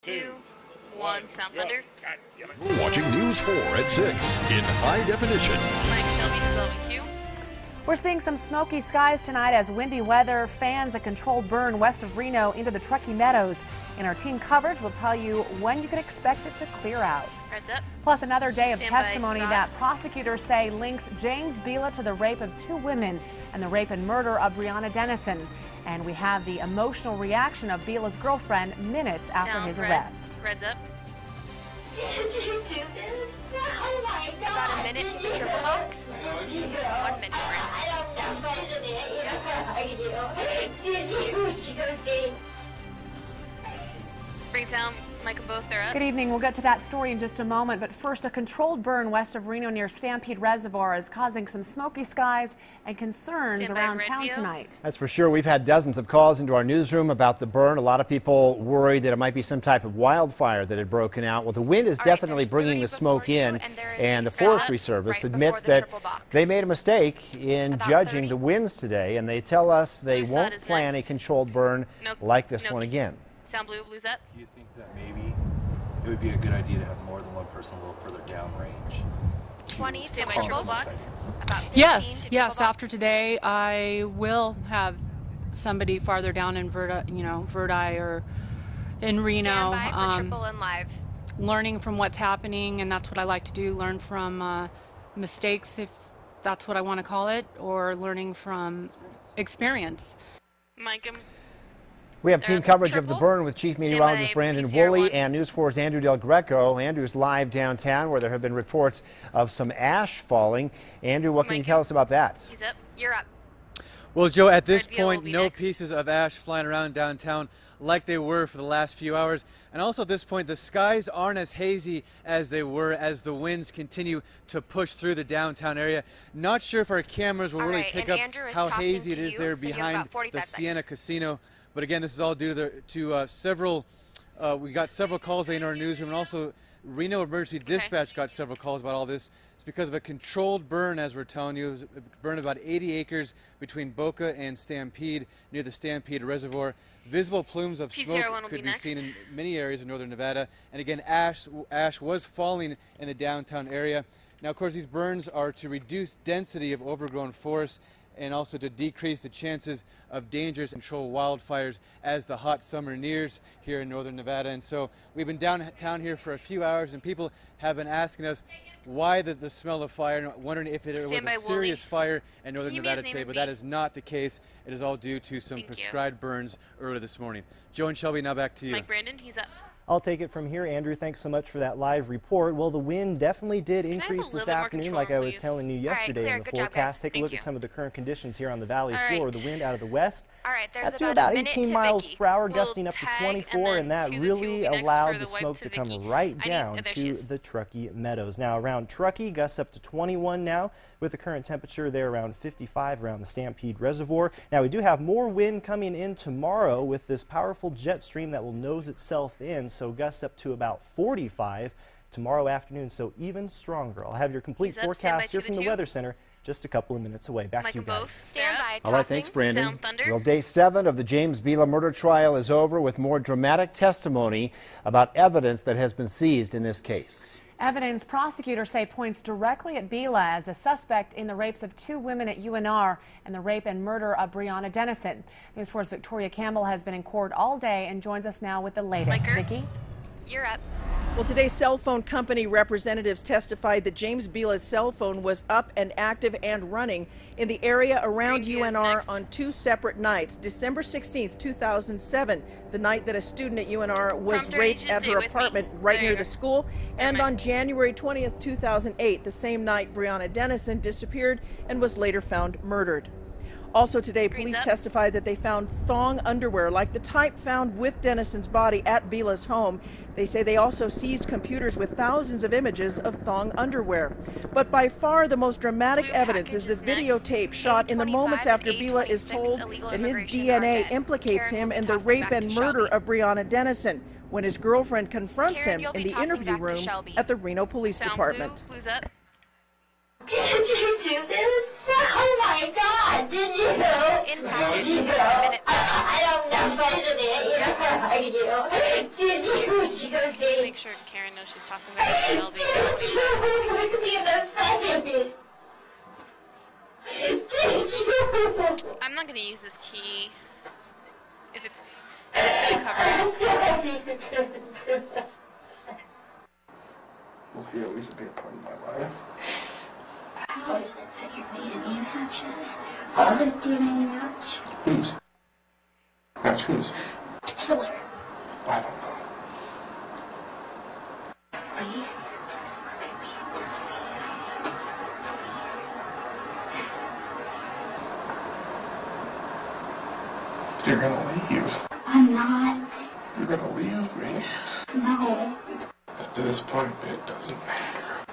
2, 1, sound thunder. You're watching News 4 at 6 in high definition. Mike Shelby, dissolving Q. We're seeing some smoky skies tonight as windy weather fans a controlled burn west of Reno into the Truckee Meadows. In our team coverage, we'll tell you when you can expect it to clear out. Heads up. Plus, another day of Stand by, testimony Scott. that prosecutors say links James Bila to the rape of 2 women and the rape and murder of Breonna Dennison. And we have the emotional reaction of Bila's girlfriend minutes after Sound his red. arrest. Red's up. Did you do this? Oh my God. About a minute to the triple box. 1 minute. I don't know if I did it. Freetown, Mike and both, they're up. Good evening. We'll get to that story in just a moment. But first, a controlled burn west of Reno near Stampede Reservoir is causing some smoky skies and concerns Stand by, around red town view. tonight. That's for sure. We've had dozens of calls into our newsroom about the burn. A lot of people worried that it might be some type of wildfire that had broken out. Well, the wind is All right, definitely there's bringing 30 the smoke before you, in, and there is and a the Forestry setup Service right admits before the that triple box. they made a mistake in About judging 30. the winds today, and they tell us they Blue side won't is plan next. a controlled burn Nope. like this Nope. one again. Sound blue, blue's up. Do you think that maybe it would be a good idea to have more than one person a little further downrange? 20, stand by calm triple some box. seconds? About 15 Yes, to yes. triple After box. today, I will have somebody farther down in Verdi or in Reno, Stand by for triple and live. learning from what's happening, and that's what I like to do. Learn from mistakes, if that's what I want to call it, or learning from experience. Mike and We have team coverage of the triple. burn with Chief Stand Meteorologist by, Brandon PCR Woolley 1. and News 4's Andrew Del Greco. Andrew's live downtown where there have been reports of some ash falling. Andrew, what can you Mike. tell us about that? he's up. You're up. Well, Joe, at this Red Viola will point, be no next. pieces of ash flying around downtown like they were for the last few hours. And also at this point, the skies aren't as hazy as they were as the winds continue to push through the downtown area. Not sure if our cameras will All really right, pick and up Andrew is how tossing hazy it to is you, there so you have behind about 45 the Sienna seconds. Casino. But again, this is all due to several, we got several calls in our newsroom, and also Reno Emergency Dispatch got several calls about all this. It's because of a controlled burn, as we're telling you. It was a burn of about 80 acres between Boca and Stampede, near the Stampede Reservoir. Visible plumes of PCR1 smoke will could be be seen next. in many areas of northern Nevada. And again, ash was falling in the downtown area. Now, of course, these burns are to reduce density of overgrown forests and also to decrease the chances of dangerous and control wildfires as the hot summer nears here in northern Nevada. And so we've been downtown here for a few hours, and people have been asking us why the smell of fire, and wondering if it was Stand by, a serious Woolley. fire in northern Can you be Nevada his name today, and but beat? that is not the case. It is all due to some Thank you. prescribed burns earlier this morning. Joe and Shelby, now back to you. Mike Brandon, he's up. I'll take it from here. Andrew, thanks so much for that live report. Well, the wind definitely did I have a increase little this bit more afternoon, control, like I was please? telling you All right, yesterday clear. in the Good job, guys. forecast. Take a Thank look you. at some of the current conditions here on the valley All floor. right. The wind out of the west. All right, there's Up to about about a minute 18 to miles Vicky. per hour, We'll gusting up to tag 24, and and that then to the two will really be next allowed for the wipe smoke to to come Vicky. right down there she to is. the Truckee Meadows. Now, around Truckee, gusts up to 21 now, with the current temperature there around 55 around the Stampede Reservoir. Now, we do have more wind coming in tomorrow with this powerful jet stream that will nose itself in, so gusts up to about 45 tomorrow afternoon, so even stronger. I'll have your complete He's up. Stand by forecast here to from the the two. Weather Center just a couple of minutes away. Back Mike to you and guys. both. Stand by. All right, thanks, Brandon. Sound thunder. Well, day 7 of the James Bila murder trial is over with more dramatic testimony about evidence that has been seized in this case. Evidence prosecutors say points directly at Bila as a suspect in the rapes of 2 women at UNR and the rape and murder of Breonna Dennison. News 4's Victoria Campbell has been in court all day and joins us now with the latest. Miker. Vicki? You're up. Well, today cell phone company representatives testified that James Bila's cell phone was up and active and running in the area around Greenview is UNR next. on 2 separate nights. December 16th, 2007, the night that a student at UNR was Prompter, raped just at stay her with me. apartment right There near you the go. school. And Never on mind. January 20th, 2008, the same night Breonna Dennison disappeared and was later found murdered. Also today, Green's police up. testified that they found thong underwear like the type found with Dennison's body at Bila's home. They say they also seized computers with thousands of images of thong underwear. But by far the most dramatic Blue evidence is the package is next. videotape shot in the A25 moments after and Bila is A26 told illegal that his immigration DNA are dead. implicates Karen him will in be the tossing rape back and to murder Shelby. of Breonna Dennison when his girlfriend confronts Karen, him you'll in be the tossing interview back to room Shelby. at the Reno Police Sound Department. blue, blue's up. Did you do this? Oh my God! Did you? In Did you? minute. I don't know if I should hit you. Are you? Did you shoot me? Make sure Karen knows she's talking about the LB. Did you look me in the face? Did you? I'm not gonna use this key if it's gonna cover it. Will he always be a part of my life? How is it that you're making me matches? Is this DNA match? Whose? Match whose? Killer. I don't know. Please, just look at me and tell me. Please. You're gonna leave. I'm not. You're gonna leave me. No. At this point, it doesn't matter.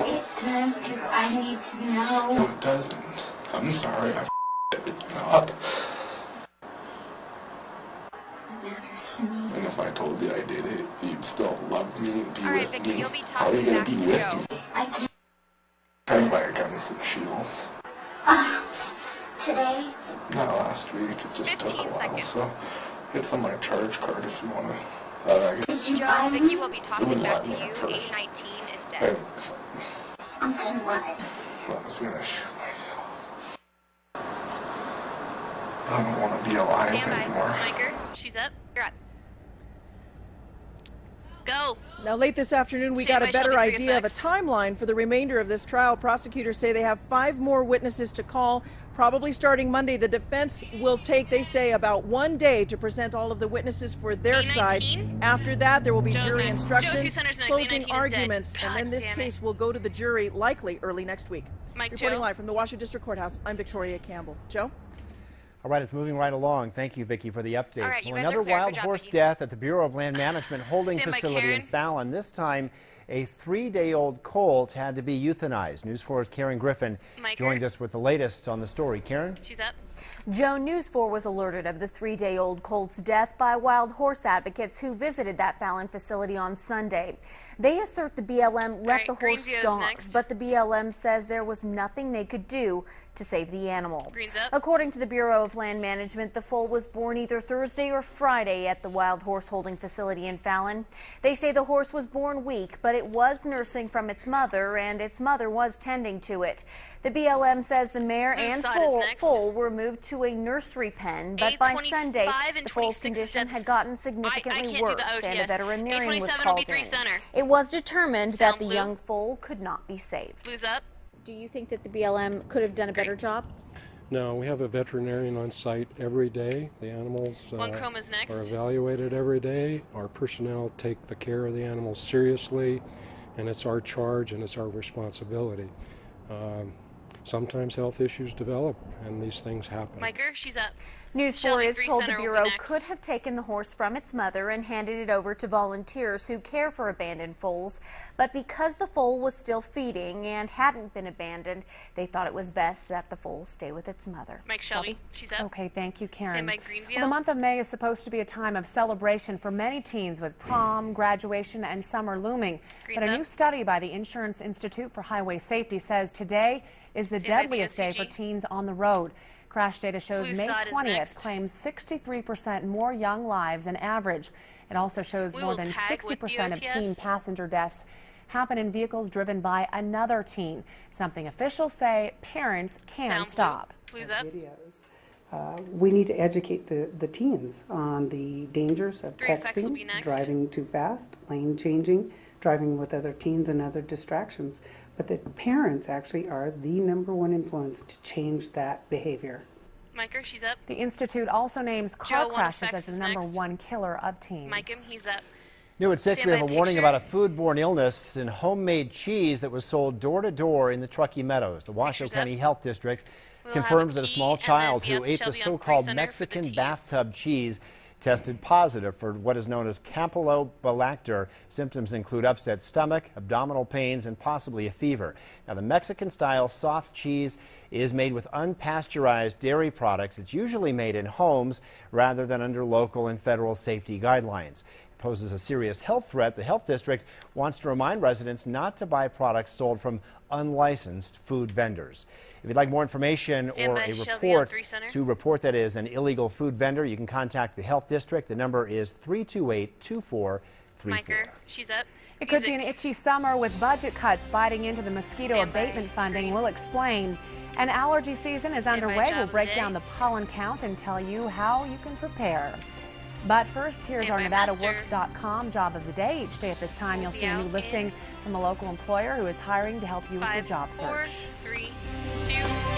It does, because I need to know. No, it doesn't. I'm sorry, I everything up. It matters to me. And if I told you I did it, you'd still love me and be Alright, with Vicky, me. you'll be How are you talking gonna back be to with Joe. me? I can't. I buy a gun from S.H.I.E.L.D. Today? Not last week, it just took a 15 while, seconds. so it's on my charge card if you wanna. I guess Did you Joe, buy Vicky me? will be talking wouldn't back let to me you. at first. A19 is I, dead. And then what? I was gonna shoot myself. I don't wanna be alive Stand by. anymore. Miker, she's up. You're up. Go. Now, late this afternoon, we Stand got by, a better Shelby, idea of a 3 timeline for the remainder of this trial. Prosecutors say they have 5 more witnesses to call, probably starting Monday. The defense will take, they say, about 1 day to present all of the witnesses for their A19? side. After that, there will be Joe's jury next. instruction, Joe's center's next. closing A19 is dead. arguments, and God then this damn it. case will go to the jury likely early next week. Mike, Reporting Joe. live from the Washington District Courthouse, I'm Victoria Campbell. Joe? All right, it's moving right along. Thank you, Vicki, for the update. All right, you Well, guys are another fair. wild Good job, horse Vicki. death at the Bureau of Land Management holding Stand by, facility in Karen. Fallon. This time, a 3-day-old colt had to be euthanized. News 4's Karen Griffin Miker. joined us with the latest on the story. Karen? She's up. Joe, News 4 was alerted of the 3-day-old colt's death by wild horse advocates who visited that Fallon facility on Sunday. They assert the BLM let right, the horse Greenview's starve, next. but the BLM says there was nothing they could do to save the animal. Green's up. According to the Bureau of Land Management, the foal was born either Thursday or Friday at the wild horse holding facility in Fallon. They say the horse was born weak, but it was nursing from its mother, and its mother was tending to it. The BLM says the mare Blue and side is next. foal were moved to a nursery pen, but by A25 Sunday, and the foal's 26 condition steps. had gotten I significantly can't do worse, the and a ODS. veterinarian was A27 will called be 3 in. center. It was determined that Sound the blue. young foal could not be saved. Blue's up. Do you think that the BLM could have done a better job? No, we have a veterinarian on site every day. The animals One chrome is next. are evaluated every day. Our personnel take the care of the animals seriously, and it's our charge and it's our responsibility. Sometimes health issues develop, and these things happen. Miker, she's up. News 4 Shelby, is 3 told the center will be Bureau next. could have taken the horse from its mother and handed it over to volunteers who care for abandoned foals, but because the foal was still feeding and hadn't been abandoned, they thought it was best that the foal stay with its mother. Mike Shelby, she's up. Okay, thank you, Karen. Stand by Greenview. Well, the month of May is supposed to be a time of celebration for many teens with prom, graduation, and summer looming. Green's But a up. new study by the Insurance Institute for Highway Safety says today is the Stand by deadliest day BSCG. for teens on the road. Crash data shows Blue May side is 20th next. claims 63% more young lives than average. It also shows We more will than tag with 60% of DOTS. teen passenger deaths happen in vehicles driven by another teen, something officials say parents can Sound stop. Blue. Blue's up. videos. We need to educate the teens on the dangers of 3 effects will be texting, next. driving too fast, lane changing, driving with other teens and other distractions. But the parents actually are the #1 influence to change that behavior. Miker, she's up. The Institute also names car Joe, one crashes effects as is the next. #1 killer of teens. Mike him, he's up. New at 6, Stand we have a by warning picture. about a foodborne illness in homemade cheese that was sold door to door in the Truckee Meadows. The Washoe Pictures County up. Health District We'll have confirms a that a key, small and then child we who have ate the Shelby on so-called 3 center for the Mexican teas. bathtub cheese tested positive for what is known as Campylobacter. Symptoms include upset stomach, abdominal pains, and possibly a fever. Now, the Mexican-style soft cheese is made with unpasteurized dairy products. It's usually made in homes rather than under local and federal safety guidelines. poses a serious health threat. The health district wants to remind residents not to buy products sold from unlicensed food vendors. If you'd like more information or a report that is an illegal food vendor, you can contact the health district. The number is 328-2434. Miker, she's up. It could be an itchy summer with budget cuts biting into the mosquito abatement funding. We'll explain. An allergy season is underway. We'll break down the pollen count and tell you how you can prepare. But first, here's our NevadaWorks.com job of the day. Each day at this time, you'll see a new listing from a local employer who is hiring to help you with your job search. 4, 3, 2,